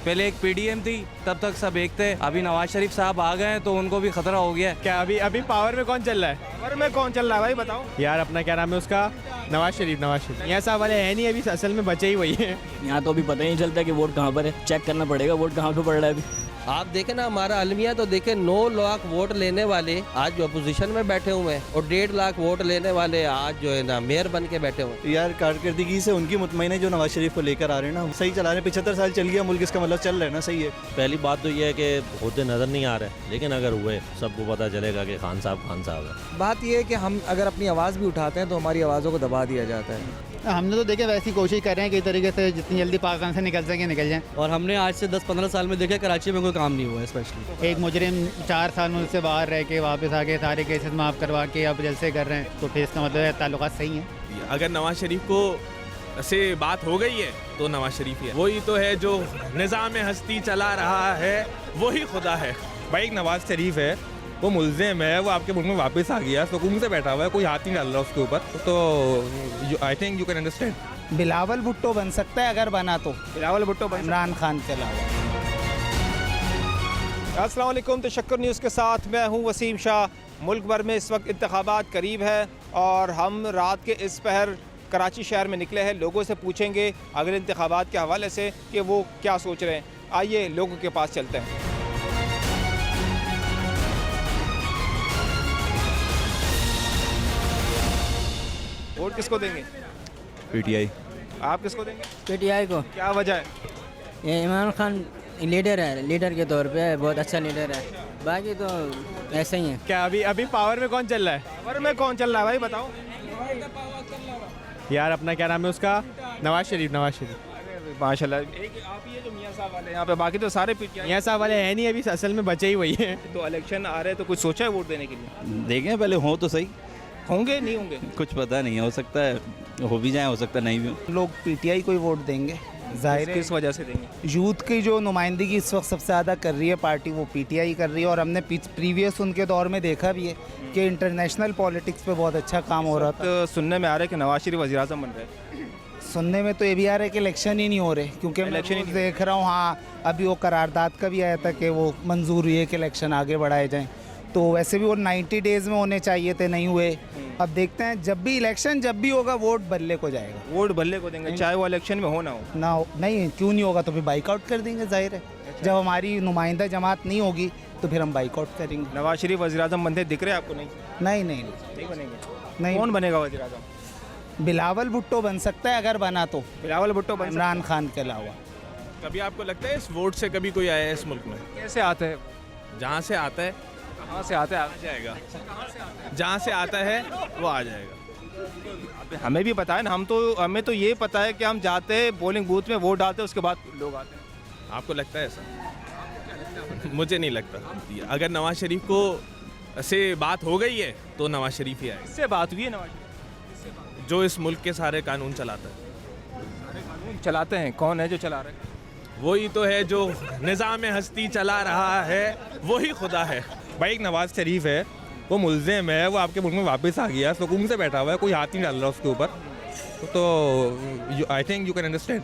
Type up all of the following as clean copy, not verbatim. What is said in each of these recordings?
पहले एक पीडीएम थी, तब तक सब एक थे। अभी नवाज शरीफ साहब आ गए तो उनको भी खतरा हो गया। क्या अभी पावर में कौन चल रहा है? पावर में कौन चल रहा है भाई बताओ। यार अपना क्या नाम है उसका, नवाज शरीफ। यहाँ साहब वाले है नहीं, अभी असल में बचे ही वही हैं। यहाँ तो अभी पता ही नहीं चलता कि वोट कहाँ पर है, चेक करना पड़ेगा वोट कहाँ पे पड़ रहा है अभी। आप देखें ना, हमारा अलमिया तो देखें 9 लाख वोट लेने वाले आज अपोजिशन में बैठे हुए हैं और 1.5 लाख वोट लेने वाले आज जो है ना मेयर बन के बैठे हुए हैं। यार कारकर्दगी से उनकी मुतमईन है जो नवाज शरीफ को लेकर आ रहे हैं ना, सही चला रहे हैं। 75 साल चल गया मुल्क, इसका मतलब चल रहा है ना, सही है। पहली बात तो ये है कि होते नज़र नहीं आ रहे, लेकिन अगर हुए सबको पता चलेगा कि खान साहब है। बात ये है कि हम अगर अपनी आवाज़ भी उठाते हैं तो हमारी आवाज़ों को दबा दिया जाता है। हमने तो देखे वैसी कोशिश कर रहे हैं कि तरीके से जितनी जल्दी पाकिस्तान से निकल सके निकल जाएं। और हमने आज से 10-15 साल में देखे कराची में कोई काम नहीं हुआ है। स्पेशली एक मुजरिम 4 साल मुल्क से बाहर रह के वापस आके सारे केसेस माफ़ करवा के अब जलसे कर रहे हैं, तो फिर इसका मतलब है ताल्लुकात सही हैं। अगर नवाज शरीफ को से बात हो गई है तो नवाज शरीफ ही है। वही तो है जो निज़ाम हस्ती चला रहा है, वही खुदा है। भाई एक नवाज शरीफ है, वो मुल्ज़िम है, वो आपके मुल्क में वापस आ गया, सुकून से बैठा हुआ है, कोई हाथ नहीं डाल रहा उसके ऊपर। तो I think you can understand. Bilawal Bhutto बन सकता है अगर बना तो। बिलावल भुट्टो बन इमरान खान के अलावा। अस्सलाम वालेकुम, तशक्कुर न्यूज़ के साथ मैं हूं वसीम शाह। मुल्क भर में इस वक्त इंतखाबात करीब है और हम रात के इस पहर कराची शहर में निकले हैं। लोगों से पूछेंगे अगले इंतखाबात के हवाले से कि वो क्या सोच रहे हैं। आइए लोगों के पास चलते हैं। वोट किसको देंगे? पीटीआई। आप किसको देंगे? पीटीआई को। क्या वजह है? ये इमरान खान लीडर है, लीडर के तौर पे बहुत अच्छा लीडर है, बाकी तो ऐसे ही है। क्या अभी पावर में कौन चल रहा है? पावर में कौन चल रहा है भाई बताओ। यार अपना क्या नाम है उसका, नवाज शरीफ। माशाल्लाह, एक आप ही है जो मियाँ साहब वाले यहाँ पे, बाकी तो सारे पीटीआई। यहाँ साहब वाले है नहीं, अभी असल में बचे ही वही हैं। तो इलेक्शन आ रहे हैं तो कुछ सोचा है वोट देने के लिए? देखें पहले हो तो सही, होंगे नहीं होंगे कुछ पता नहीं है, हो सकता है हो भी जाए, हो सकता है नहीं भी हो। लोग पीटीआई को ही वोट देंगे, जाहिर है। किस वजह से देंगे? यूथ की जो नुमाइंदगी इस वक्त सबसे ज़्यादा कर रही है पार्टी, वो पीटीआई कर रही है। और हमने प्रीवियस उनके दौर में देखा भी है कि इंटरनेशनल पॉलिटिक्स पे बहुत अच्छा काम हो रहा था। तो सुनने में आ रहा है कि नवाज शरीफ वज़ीर आज़म बन रहे हैं। सुनने में तो ये भी आ रहा है कि इलेक्शन ही नहीं हो रहे, क्योंकि इलेक्शन ही मैं देख रहा हूँ। हाँ, अभी वो करारदाद का भी आया था कि वो मंजूर हुई है कि इलेक्शन आगे बढ़ाए जाएँ। तो वैसे भी वो 90 डेज़ में होने चाहिए थे, नहीं हुए। अब देखते हैं, जब भी इलेक्शन जब भी होगा वोट बल्ले को जाएगा। वोट बल्ले को देंगे चाहे वो इलेक्शन में हो ना हो। ना हो, नहीं क्यों नहीं होगा तो फिर बाइकआउट कर देंगे, जाहिर है। जब हमारी नुमाइंदा जमात नहीं होगी तो फिर हम बाइकआउट करेंगे। नवाज शरीफ वज़ीर आज़म बनते दिख रहे हैं आपको? नहीं नहीं बनेंगे। नहीं। कौन बनेगा वज़ीर आज़म? बिलावल भुट्टो बन सकता है अगर बना तो। बिलावल भुट्टो बन इमरान खान के अलावा। कभी आपको लगता है इस वोट से कभी कोई आया है इस मुल्क में? कैसे आता है? जहाँ से आता है। कहाँ से आता है? आ जाएगा। जहाँ से आता है वो आ जाएगा। हमें भी पता है ना, हमें तो ये पता है कि हम जाते हैं पोलिंग बूथ में, वोट डालते हैं, उसके बाद लोग आते हैं। आपको लगता है ऐसा? मुझे नहीं लगता। अगर नवाज शरीफ को से बात हो गई है तो नवाज शरीफ ही आए। इससे बात हुई है नवाज शरीफ जो इस मुल्क के सारे कानून चलाता है। सारे कानून चलाते हैं? कौन है जो चला रहे हैं? वही तो है जो निज़ाम हस्ती चला रहा है, वही खुदा है। भाई एक नवाज शरीफ है, वो मुल्ज़िम है, वो आपके मुल्क में वापस आ गया, सुकून से बैठा हुआ है, कोई हाथ नहीं डाल रहा उसके ऊपर। तो I think you can understand.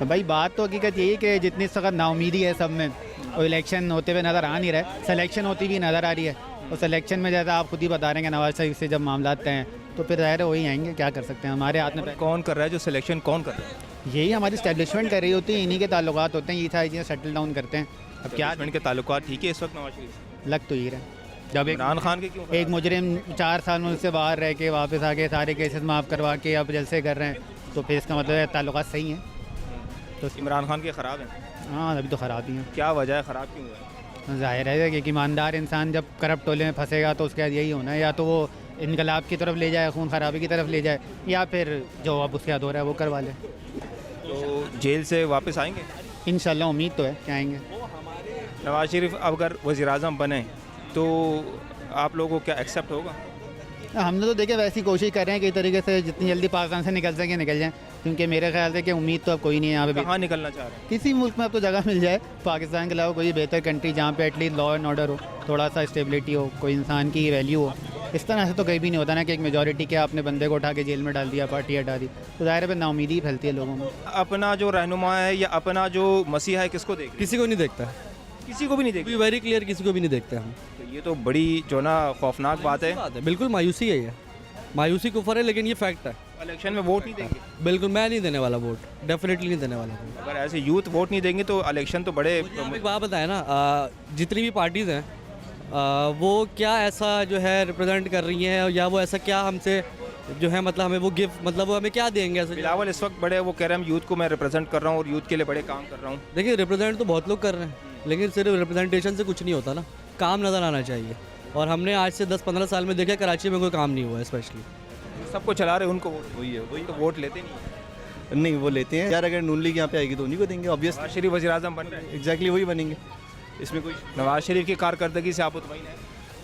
भाई बात तो हकीकत यही कि जितनी सख्त नाउमीदी है सब में, और इलेक्शन होते हुए नज़र आ नहीं रहा, सिलेक्शन होती हुई नज़र आ रही है। और सिलेक्शन में जैसा आप खुद ही बता रहे हैं कि नवाज शरीफ से जब मामला आते हैं तो फिर ज़ाहिर है वही आएंगे, क्या कर सकते हैं, हमारे हाथ में। कौन कर रहा है जो सिलेक्शन कौन कर रहा है? यही हमारी स्टैब्लिशमेंट कर रही होती है, इन्हीं के ताल्लुकात होते हैं, ये सारी चीज़ें सेटल डाउन करते हैं। अब क्या के ताल्लुकात ठीक है इस वक्त नवाज शरीफ? लग तो ये रहे, जब इमरान खान के क्यों? एक मुजरिम 4 साल मुल्क से बाहर रह के वापस आके सारे केसेस माफ़ करवा के अब जलसे कर रहे हैं, तो फिर इसका मतलब है ताल्लुकात सही हैं। तो इमरान खान के ख़राब हैं? हाँ, अभी तो ख़राब ही हैं। क्या वजह है, ख़राब क्यों हुआ है? जाहिर है कि ईमानदार इंसान जब करप्ट टोले में फंसेगा तो उसके बाद यही होना है, या तो वो इनकलाब की तरफ ले जाए, खून खराबी की तरफ ले जाए, या फिर जो अब उसके बाद हो रहा है वो करवा ले। तो जेल से वापस आएंगे इंशाल्लाह, उम्मीद तो है कि आएंगे। नवाज शरीफ अगर वज़ीर आज़म बने तो आप लोगों को क्या एक्सेप्ट होगा? हमने तो देखे वैसी कोशिश कर रहे हैं कि तरीके से जितनी जल्दी पाकिस्तान से निकल सके निकल जाएं, क्योंकि मेरे ख्याल से कि उम्मीद तो अब कोई नहीं है यहाँ पे। कहाँ निकलना चाह रहे हैं? किसी मुल्क में अब तो जगह मिल जाए पाकिस्तान के अलावा, कोई बेहतर कंट्री जहाँ पे एटलीस्ट लॉ एंड ऑर्डर हो, थोड़ा सा स्टेबिलिटी हो, कोई इंसान की वैल्यू हो, इस तरह से तो कहीं भी नहीं होता ना कि एक मेजॉरिटी के आपने बंदे को उठा के जेल में डाल दिया, पार्टी हटा दी, तो ज़ाहिर है नाउमीदी फैलती है लोगों में। अपना जो रहनुमा है या अपना जो मसीहा है किसको देख, किसी को नहीं देखता, किसी को भी नहीं देख, वेरी क्लियर, किसी को भी नहीं देखते हम। तो ये तो बड़ी जो ना खौफनाक बात है। बिल्कुल मायूसी है, ये मायूसी कुफर है, लेकिन ये फैक्ट है। इलेक्शन में वोट नहीं देंगे? बिल्कुल मैं नहीं देने वाला वोट, डेफिनेटली नहीं देने वाला वोट। अगर ऐसे यूथ वोट नहीं देंगे तो इलेक्शन तो बड़े। आप एक बात बताएं ना, जितनी भी पार्टीज़ हैं वो क्या ऐसा जो है रिप्रेजेंट कर रही हैं, या वो ऐसा क्या हमसे जो है मतलब हमें वो गिफ्ट, मतलब वो हमें क्या देंगे ऐसे? बिलावल इस वक्त बड़े वो कह रहे हैं यूथ को मैं रिप्रेजेंट कर रहा हूँ और यूथ के लिए बड़े काम कर रहा हूँ। देखिए रिप्रेजेंट तो बहुत लोग कर रहे हैं, लेकिन सिर्फ रिप्रेजेंटेशन से कुछ नहीं होता ना, काम नज़र आना चाहिए। और हमने आज से 10-15 साल में देखा कराची में कोई काम नहीं हुआ है, स्पेशली सबको चला रहे उनको वही तो वोट लेते नहीं। नहीं वो लेते हैं यार, अगर नून लीग यहाँ पे आएगी तो उन्हीं को देंगे ऑब्वियस। नवाज शरीफ वज़ीर आज़म बन गए, एग्जैक्टली वही बनेंगे, इसमें कोई नवाज शरीफ की कारकर्दगी से आप मुतमईन हैं?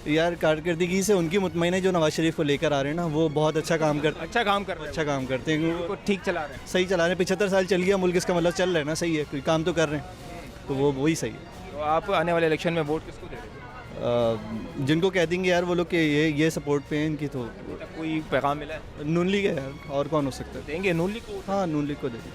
यार कारकर्दगी से उनकी मुतमईन है जो नवाज शरीफ को लेकर आ रहे हैं ना, वो बहुत अच्छा काम करते हैं। अच्छा काम कर रहे हैं, अच्छा काम करते हैं, उनको ठीक चला रहे हैं, सही चला रहे हैं। 75 साल चल गया मुल्क, इसका मतलब चल रहा है ना, सही है, कोई काम तो कर रहे हैं, तो वो वही सही है। तो आप आने वाले इलेक्शन में वोट किसको दे रहे हैं? जिनको कह देंगे यार वो लोग कि ये सपोर्ट पे हैं इनकी, तो कोई पैगाम मिला है? नून लीग है यार, और कौन हो सकता है? देंगे नून लीग को? हाँ नून लीग को देंगे,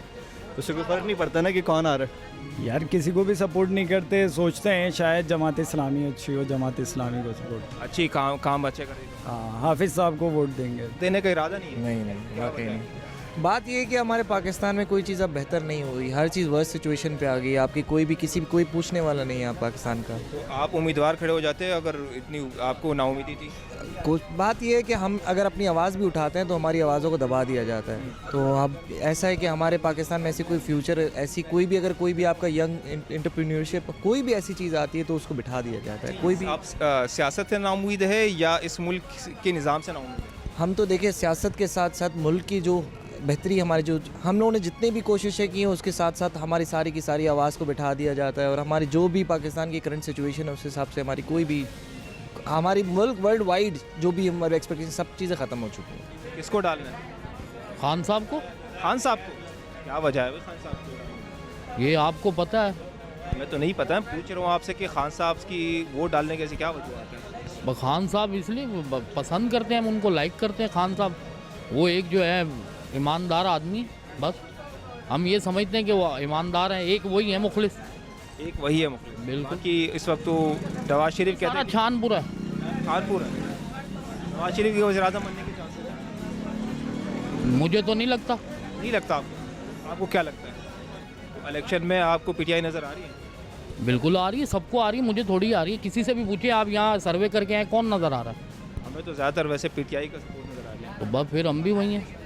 उससे कोई फ़र्क नहीं पड़ता ना कि कौन आ रहा है। यार किसी को भी सपोर्ट नहीं करते, सोचते हैं शायद जमात इस्लामी अच्छी हो, जमात इस्लामी को सपोर्ट। अच्छी काम अच्छे करेगा, हाँ हाफिज़ साहब को वोट देंगे। देने का इरादा नहीं है? नहीं वाकई नहीं। बात ये है कि हमारे पाकिस्तान में कोई चीज़ अब बेहतर नहीं हो रही, हर चीज़ वर्स्ट सिचुएशन पे आ गई। आपकी कोई पूछने वाला नहीं है आप पाकिस्तान का। तो आप उम्मीदवार खड़े हो जाते अगर इतनी आपको नाउमीदी थी? कुछ बात ये है कि हम अगर अपनी आवाज़ भी उठाते हैं तो हमारी आवाज़ों को दबा दिया जाता है। तो अब ऐसा है कि हमारे पाकिस्तान में ऐसी कोई फ्यूचर, ऐसी कोई भी अगर कोई भी आपका यंग एंटरप्रेन्योरशिप कोई भी ऐसी चीज़ आती है तो उसको बिठा दिया जाता है। कोई भी आप सियासत से नाउम्मीद है या इस मुल्क के निज़ाम से नाउम्मीद है? हम तो देखिए सियासत के साथ साथ मुल्क की जो बेहतरी, हमारे जो हम लोगों ने जितनी भी कोशिशें की हैं उसके साथ साथ हमारी सारी की सारी आवाज़ को बिठा दिया जाता है। और हमारी जो भी पाकिस्तान की करंट सिचुएशन है उस हिसाब से हमारी कोई भी, हमारी मुल्क वर्ल्ड वाइड जो भी हमारे एक्सपेक्टेशन सब चीज़ें ख़त्म हो चुकी हैं। किसको डालना है? खान साहब को। खान साहब को? क्या वजह है खान साहब को? ये आपको पता है? मैं तो नहीं पता है, पूछ रहा हूँ आपसे कि खान साहब की वोट डालने की ऐसी क्या वजह है? खान साहब इसलिए पसंद करते हैं, हम उनको लाइक करते हैं। खान साहब वो एक जो है ईमानदार आदमी, बस हम ये समझते हैं कि वो ईमानदार हैं, एक वही है मुखलिस, एक वही है मुखलिस। बिल्कुल। कि इस वक्त तो नवाज शरीफ कहते हैं छानपुर है, खानपुर है, नवाज शरीफ के वज़ीर आज़म बनने के चांसेस हैं? मुझे तो नहीं लगता। नहीं लगता आपको क्या लगता है? तो इलेक्शन में आपको पीटीआई नज़र आ रही है? बिल्कुल आ रही है, सबको आ रही है, मुझे थोड़ी आ रही है। किसी से भी पूछिए आप, यहाँ सर्वे करके आए, कौन नज़र आ रहा है? हमें तो ज़्यादातर वैसे पीटीआई का सपोर्ट नज़र आ रहा है। तो बस फिर हम भी वही हैं।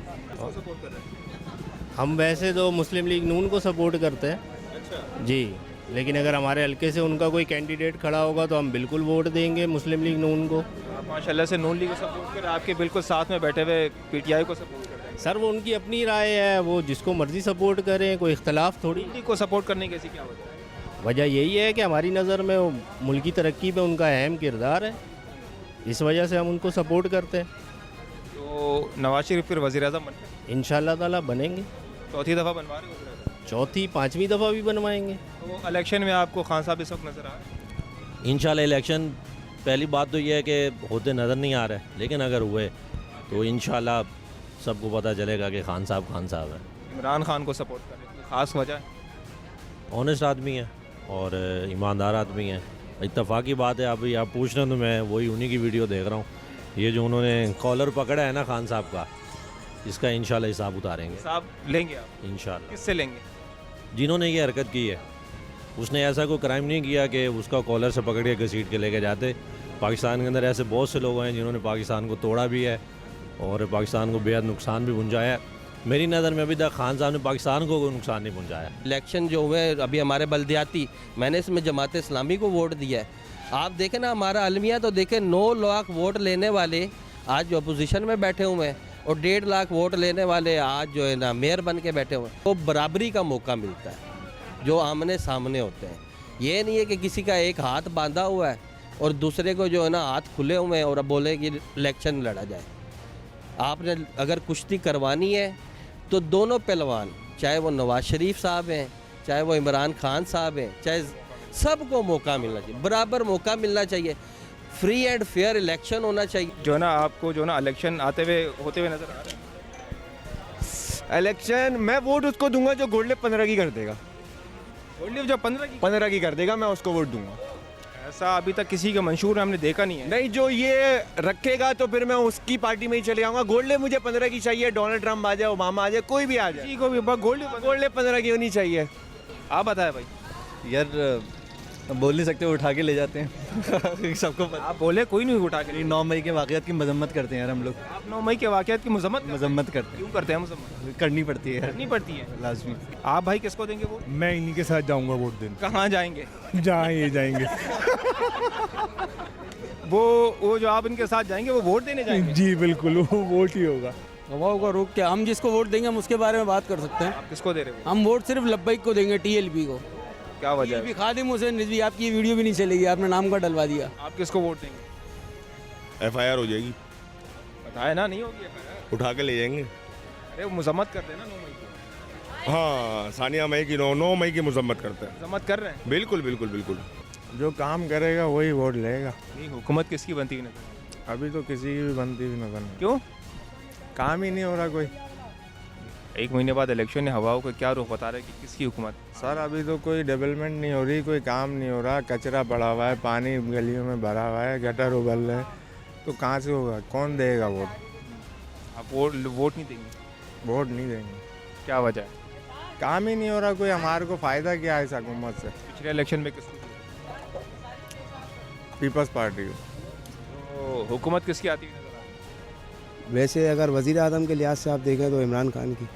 सपोर्ट कर रहे हैं? हम वैसे तो मुस्लिम लीग नून को सपोर्ट करते हैं। अच्छा जी, लेकिन अगर हमारे हल्के से उनका कोई कैंडिडेट खड़ा होगा तो हम बिल्कुल वोट देंगे मुस्लिम लीग नून को। आप माशाल्लाह से नून लीग को सपोर्ट कर रहे हैं, आपके बिल्कुल साथ में बैठे हुए पीटीआई को सपोर्ट कर रहे हैं। सर वो उनकी अपनी राय है, वो जिसको मर्जी सपोर्ट करें, कोई इख्तलाफ थोड़ी। लीग को सपोर्ट करने की ऐसी क्या वजह है? वजह यही है कि हमारी नज़र में वो मुल्क की तरक्की में उनका अहम किरदार है, इस वजह से हम उनको सपोर्ट करते हैं। तो नवाज शरीफ फिर वज़ीर आज़म बन इंशाअल्लाह ताला बनेंगे। चौथी दफ़ा बनवा रहे हो? चौथी 5वीं दफ़ा भी बनवाएंगे। तो इलेक्शन में आपको खान साहब इस वक्त नज़र आ रहे हैं? इंशाल्लाह इलेक्शन, पहली बात तो ये है कि होते नज़र नहीं आ रहे, लेकिन अगर हुए तो इंशाल्लाह सबको पता चलेगा कि खान साहब है। इमरान खान को सपोर्ट करें, कोई ख़ास वजह है? ऑनेस्ट आदमी है और ईमानदार आदमी है, इत्तफाकी बात है। अभी आप पूछ रहे हो तो मैं वही उन्हीं की वीडियो देख रहा हूँ। ये जो उन्होंने कॉलर पकड़ा है ना खान साहब का, इसका इंशाल्लाह हिसाब उतारेंगे। हिसाब लेंगे आप? इंशाल्लाह। किससे लेंगे? जिन्होंने ये हरकत की है, उसने ऐसा कोई क्राइम नहीं किया कि उसका कॉलर से पकड़ के घसीट के लेके जाते। पाकिस्तान के अंदर ऐसे बहुत से लोग हैं जिन्होंने पाकिस्तान को तोड़ा भी है और पाकिस्तान को बेहद नुकसान भी पहुँचाया है। मेरी नज़र में अभी तक खान साहब ने पाकिस्तान को कोई नुकसान नहीं पहुँचाया। इलेक्शन जो हुए अभी हमारे बल्दियाती, मैंने इसमें जमात इस्लामी को वोट दिया है। आप देखें ना हमारा अलमिया, तो देखें 9 लाख वोट लेने वाले आज जो अपोजिशन में बैठे हुए हैं और 1.5 लाख वोट लेने वाले आज जो है ना मेयर बन के बैठे हुए हैं। तो बराबरी का मौका मिलता है जो आमने सामने होते हैं। ये नहीं है कि किसी का एक हाथ बांधा हुआ है और दूसरे को जो है ना हाथ खुले हुए हैं और अब बोले कि इलेक्शन लड़ा जाए। आपने अगर कुश्ती करवानी है तो दोनों पहलवान, चाहे वो नवाज शरीफ साहब हैं, चाहे वो इमरान खान साहब हैं, चाहे सबको मौका मिलना चाहिए, बराबर मौका मिलना चाहिए। फ्री एंड फेयर इलेक्शन होना चाहिए। जो ना आपको जो ना इलेक्शन होते हुए नजर आ रहा है। इलेक्शन मैं वोट उसको दूंगा जो गोल्ड 15 की कर देगा। गोल्ड जो 15 की कर देगा, मैं उसको वोट दूंगा। ऐसा अभी तक किसी का मंशूर हमने देखा नहीं है। नहीं, जो ये रखेगा तो फिर मैं उसकी पार्टी में ही चले जाऊंगा। गोल्ड मुझे 15 की चाहिए, डोनाल्ड ट्रम्प आ जाए, ओबामा आ जाए, कोई भी आ जाए, किसी को भी गोल्ड 15 की होनी चाहिए। आप बताए भाई। यार बोल नहीं सकते, उठा के ले जाते हैं सबको पता। आप बोले कोई नहीं उठा के। 9 मई के वाक़यात की मजम्मत करते हैं यार हम लोग। आप 9 मई के वाक़यात की मजम्मत करते हैं। क्यों करते हैं मजम्मत? करनी पड़ती है, करनी पड़ती है लाजमी। आप भाई किसको देंगे वोट? मैं इन्हीं के साथ जाऊंगा वोट देने। कहाँ जाएंगे? जहाँ ये जाएंगे। वो जो आप इनके साथ जाएंगे वो वोट देने जाएंगे? जी बिल्कुल, वो वोट ही होगा। हवाओं का रुख क्या, हम जिसको वोट देंगे हम उसके बारे में बात कर सकते हैं। आप किसको दे रहे हो? हम वोट सिर्फ लब्बैक को देंगे, TLP को। क्या वजह है? खादिम हुसैन रिजवी, आपकी वीडियो भी नहीं चलेगी, आपने नाम का डलवा दिया। आप किसको वोट देंगे? FIR हो जाएगी। बताया ना, नहीं होगी FIR। उठा के ले जाएंगे। अरे वो मजम्मत कर देना 9 मई की। हाँ, सानिया मई की 9 मई की मजम्मत करते हैं। मजम्मत कर रहे हैं? बिल्कुल बिल्कुल बिल्कुल। जो काम करेगा वही वोट लेगा। नहीं, हुकूमत किसकी बनती हुई नजर? अभी तो किसी की भी बनती हुई नजर नहीं। क्यों? काम ही नहीं हो रहा कोई। 1 महीने बाद इलेक्शन है, हवाओं का क्या रुख बता रहे हैं कि किसकी हुकूमत? सर अभी तो कोई डेवलपमेंट नहीं हो रही, कोई काम नहीं हो रहा, कचरा पड़ा हुआ है, पानी गलियों में भरा हुआ है, गटर उबल रहे हैं, तो कहाँ से होगा? कौन देगा वोट? आप वोट नहीं देंगे? वोट नहीं देंगे। क्या वजह है? काम ही नहीं हो रहा कोई, हमारे को फ़ायदा क्या है इस हुकूमत से? पिछले इलेक्शन में किसको? पीपल्स पार्टी को। तो हुकूमत किसकी आती हुई नजर आ रही है? वैसे अगर वज़ीर आज़म के लिहाज से आप देखें तो इमरान खान की,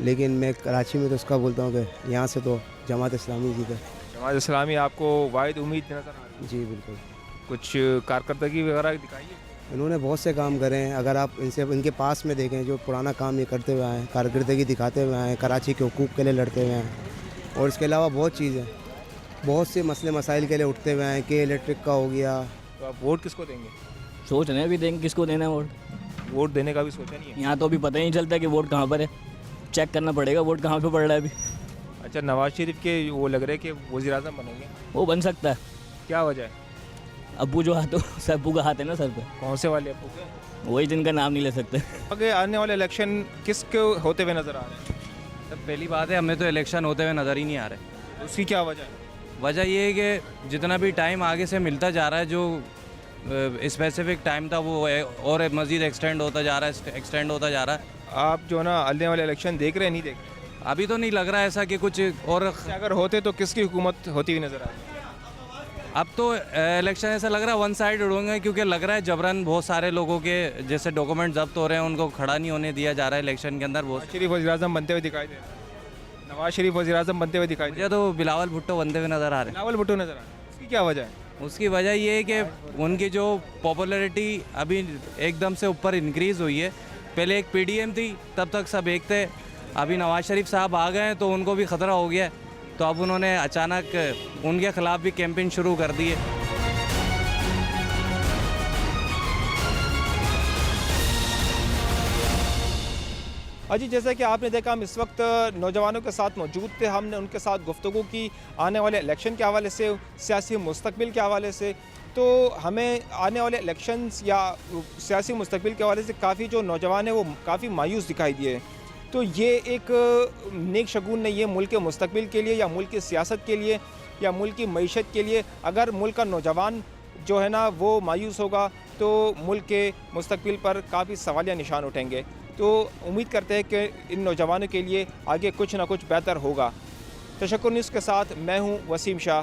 लेकिन मैं कराची में तो उसका बोलता हूँ कि यहाँ से तो जमात इस्लामी की है। जमात इस्लामी आपको वाहिद उम्मीद नजर आ रही है? जी बिल्कुल। कुछ कारकर्दगी वगैरह दिखाई है? इन्होंने बहुत से काम करे हैं, अगर आप इनके पास में देखें जो पुराना काम ये करते हुए आए हैं, कारकर्दगी दिखाते हुए आए हैं, कराची के हुकूक़ के लिए लड़ते हुए हैं, और इसके अलावा बहुत चीज़ है, बहुत से मसले मसाइल के लिए उठते हुए हैं कि इलेक्ट्रिक का हो गया। तो आप वोट किसको देंगे? सोच रहे हैं अभी देंगे किसको देना है वोट। वोट देने का भी सोचा नहीं है? यहाँ तो अभी पता ही नहीं चलता कि वोट कहाँ पर है, चेक करना पड़ेगा वोट कहाँ पे पड़ रहा है अभी। अच्छा, नवाज शरीफ के वो लग रहे हैं कि वज़ीर आज़म बनेंगे? वो बन सकता है। क्या वजह है? अब्बू जो हाथ अब्बू का हाथ है ना सर पे। कौन से वाले अब्बू के? वही जिनका नाम नहीं ले सकते। आगे आने वाले इलेक्शन किसके होते हुए नज़र आ रहे हैं? तब पहली बात है, हमें तो इलेक्शन होते हुए नज़र ही नहीं आ रहे। उसकी क्या वजह है? वजह ये है कि जितना भी टाइम आगे से मिलता जा रहा है, जो स्पेसिफिक टाइम था वो और मज़ीद एक्सटेंड होता जा रहा है। आप जो ना आने वाले इलेक्शन देख रहे हैं, नहीं देख रहे? अभी तो नहीं लग रहा है ऐसा कि कुछ और। अगर होते तो किसकी हुकूमत होती हुई नज़र आ रही है? अब तो इलेक्शन ऐसा लग रहा है वन साइडेड होंगे, क्योंकि लग रहा है जबरन बहुत सारे लोगों के जैसे डॉक्यूमेंट जब्त हो रहे हैं, उनको खड़ा नहीं होने दिया जा रहा है इलेक्शन के अंदर। बहुत शरीफ वज़ीर आज़म बनते हुए दिखाई दे रहे हैं। नवाज शरीफ वज़ीर आज़म बनते हुए दिखाई दे रहे हैं। मुझे तो बिलावल भुट्टो बनते हुए नज़र आ रहे हैं। बिलावल भुट्टो नज़र आ रहे हैं। उसकी क्या वजह है? उसकी वजह ये है कि उनकी जो पॉपुलैरिटी अभी एकदम से ऊपर इंक्रीज़ हुई है। पहले एक PDM थी, तब तक सब एक थे। अभी नवाज शरीफ साहब आ गए हैं तो उनको भी ख़तरा हो गया, तो अब उन्होंने अचानक उनके ख़िलाफ़ भी कैंपेन शुरू कर दी है। अजी, जैसा कि आपने देखा, हम इस वक्त नौजवानों के साथ मौजूद थे। हमने उनके साथ गुफ्तगू की आने वाले इलेक्शन के हवाले से, सियासी मुस्तकबिल के हवाले से। तो हमें आने वाले इलेक्शंस या सियासी मुस्तकबिल के हवाले से काफ़ी जो नौजवान हैं वो काफ़ी मायूस दिखाई दिए। तो ये एक नेक शगुन नहीं है मुल्क के मुस्तकबिल के लिए, या मुल्क की सियासत के लिए, या मुल्क की मईशत के लिए। अगर मुल्क का नौजवान जो है ना वो मायूस होगा तो मुल्क के मुस्तकबिल पर काफ़ी सवालिया निशान उठेंगे। तो उम्मीद करते हैं कि इन नौजवानों के लिए आगे कुछ ना कुछ बेहतर होगा। तशक्कुर न्यूज़ के साथ मैं हूँ वसीम शाह।